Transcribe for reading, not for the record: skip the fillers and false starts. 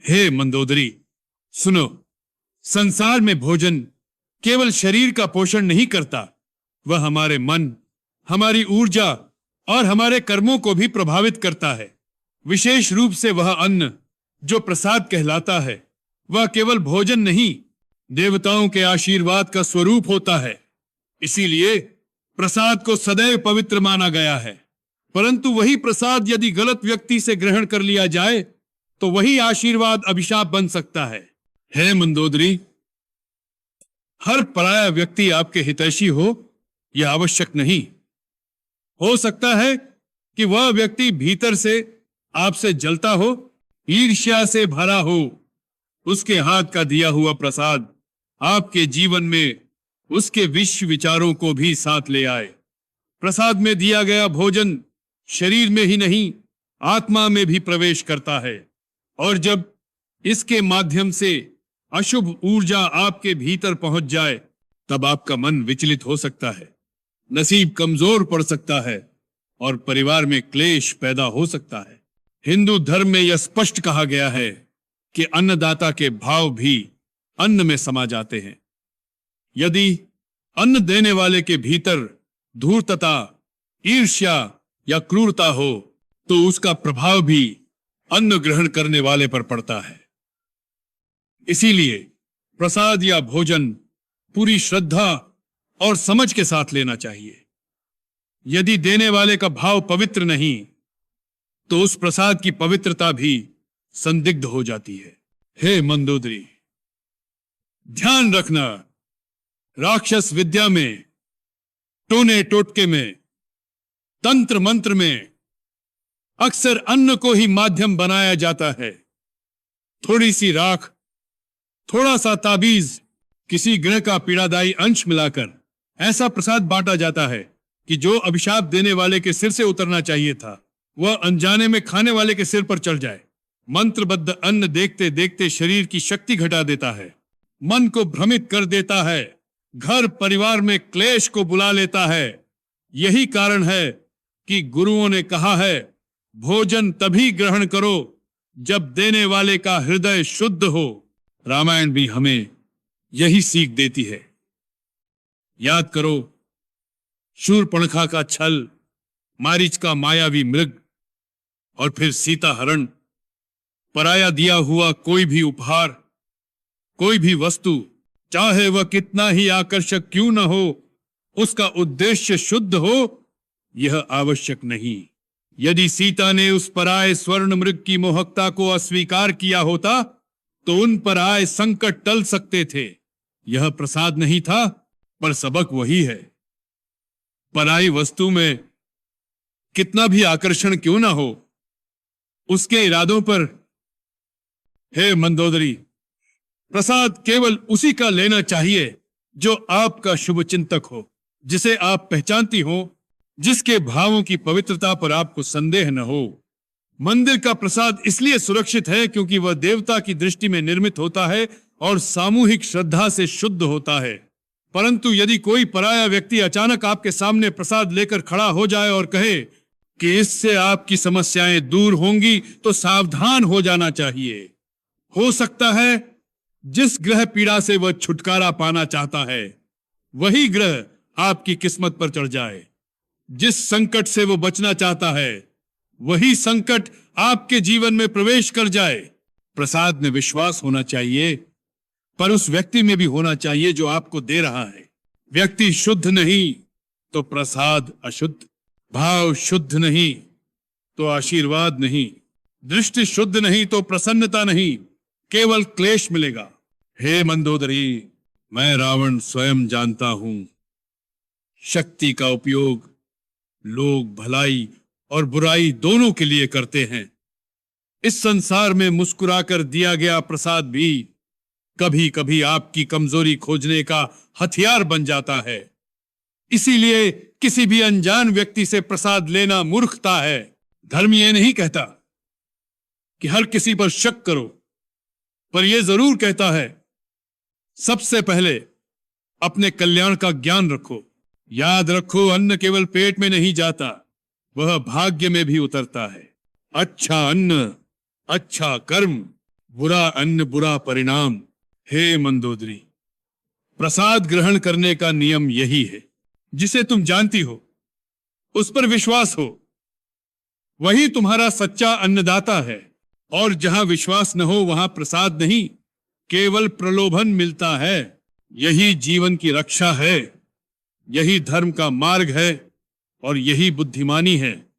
हे मंदोदरी, सुनो, संसार में भोजन केवल शरीर का पोषण नहीं करता, वह हमारे मन, हमारी ऊर्जा और हमारे कर्मों को भी प्रभावित करता है। विशेष रूप से वह अन्न जो प्रसाद कहलाता है, वह केवल भोजन नहीं, देवताओं के आशीर्वाद का स्वरूप होता है। इसीलिए प्रसाद को सदैव पवित्र माना गया है। परंतु वही प्रसाद यदि गलत व्यक्ति से ग्रहण कर लिया जाए तो वही आशीर्वाद अभिशाप बन सकता है। हे मंदोदरी, हर पराया व्यक्ति आपके हितैषी हो यह आवश्यक नहीं। हो सकता है कि वह व्यक्ति भीतर से आपसे जलता हो, ईर्ष्या से भरा हो। उसके हाथ का दिया हुआ प्रसाद आपके जीवन में उसके विश्व विचारों को भी साथ ले आए। प्रसाद में दिया गया भोजन शरीर में ही नहीं, आत्मा में भी प्रवेश करता है, और जब इसके माध्यम से अशुभ ऊर्जा आपके भीतर पहुंच जाए तब आपका मन विचलित हो सकता है, नसीब कमजोर पड़ सकता है और परिवार में क्लेश पैदा हो सकता है। हिंदू धर्म में यह स्पष्ट कहा गया है कि अन्नदाता के भाव भी अन्न में समा जाते हैं। यदि अन्न देने वाले के भीतर धूर्तता, ईर्ष्या या क्रूरता हो तो उसका प्रभाव भी अन्न ग्रहण करने वाले पर पड़ता है। इसीलिए प्रसाद या भोजन पूरी श्रद्धा और समझ के साथ लेना चाहिए। यदि देने वाले का भाव पवित्र नहीं तो उस प्रसाद की पवित्रता भी संदिग्ध हो जाती है। हे मंदोदरी, ध्यान रखना, राक्षस विद्या में, टोने टोटके में, तंत्र मंत्र में अक्सर अन्न को ही माध्यम बनाया जाता है। थोड़ी सी राख, थोड़ा सा ताबीज, किसी ग्रह का पीड़ादायी अंश मिलाकर ऐसा प्रसाद बांटा जाता है कि जो अभिशाप देने वाले के सिर से उतरना चाहिए था वह अनजाने में खाने वाले के सिर पर चढ़ जाए। मंत्रबद्ध अन्न देखते देखते शरीर की शक्ति घटा देता है, मन को भ्रमित कर देता है, घर परिवार में क्लेश को बुला लेता है। यही कारण है कि गुरुओं ने कहा है, भोजन तभी ग्रहण करो जब देने वाले का हृदय शुद्ध हो। रामायण भी हमें यही सीख देती है। याद करो, शूर्पणखा का छल, मारीच का मायावी मृग और फिर सीता हरण। पराया दिया हुआ कोई भी उपहार, कोई भी वस्तु, चाहे वह कितना ही आकर्षक क्यों न हो, उसका उद्देश्य शुद्ध हो यह आवश्यक नहीं। यदि सीता ने उस पराये स्वर्ण मृग की मोहकता को अस्वीकार किया होता तो उन पर आए संकट टल सकते थे। यह प्रसाद नहीं था, पर सबक वही है। पराई वस्तु में कितना भी आकर्षण क्यों ना हो, उसके इरादों पर, हे मंदोदरी, प्रसाद केवल उसी का लेना चाहिए जो आपका शुभ चिंतक हो, जिसे आप पहचानती हो, जिसके भावों की पवित्रता पर आपको संदेह न हो। मंदिर का प्रसाद इसलिए सुरक्षित है क्योंकि वह देवता की दृष्टि में निर्मित होता है और सामूहिक श्रद्धा से शुद्ध होता है। परंतु यदि कोई पराया व्यक्ति अचानक आपके सामने प्रसाद लेकर खड़ा हो जाए और कहे कि इससे आपकी समस्याएं दूर होंगी तो सावधान हो जाना चाहिए। हो सकता है जिस ग्रह पीड़ा से वह छुटकारा पाना चाहता है वही ग्रह आपकी किस्मत पर चढ़ जाए। जिस संकट से वो बचना चाहता है वही संकट आपके जीवन में प्रवेश कर जाए। प्रसाद में विश्वास होना चाहिए, पर उस व्यक्ति में भी होना चाहिए जो आपको दे रहा है। व्यक्ति शुद्ध नहीं तो प्रसाद अशुद्ध, भाव शुद्ध नहीं तो आशीर्वाद नहीं, दृष्टि शुद्ध नहीं तो प्रसन्नता नहीं, केवल क्लेश मिलेगा। हे मंदोदरी, मैं रावण स्वयं जानता हूं। शक्ति का उपयोग लोग भलाई और बुराई दोनों के लिए करते हैं। इस संसार में मुस्कुराकर दिया गया प्रसाद भी कभी कभी आपकी कमजोरी खोजने का हथियार बन जाता है। इसीलिए किसी भी अनजान व्यक्ति से प्रसाद लेना मूर्खता है। धर्म यह नहीं कहता कि हर किसी पर शक करो, पर यह जरूर कहता है सबसे पहले अपने कल्याण का ज्ञान रखो। याद रखो, अन्न केवल पेट में नहीं जाता, वह भाग्य में भी उतरता है। अच्छा अन्न, अच्छा कर्म, बुरा अन्न बुरा परिणाम। हे मंदोदरी, प्रसाद ग्रहण करने का नियम यही है। जिसे तुम जानती हो, उस पर विश्वास हो, वही तुम्हारा सच्चा अन्नदाता है। और जहां विश्वास न हो वहां प्रसाद नहीं, केवल प्रलोभन मिलता है। यही जीवन की रक्षा है, यही धर्म का मार्ग है और यही बुद्धिमानी है।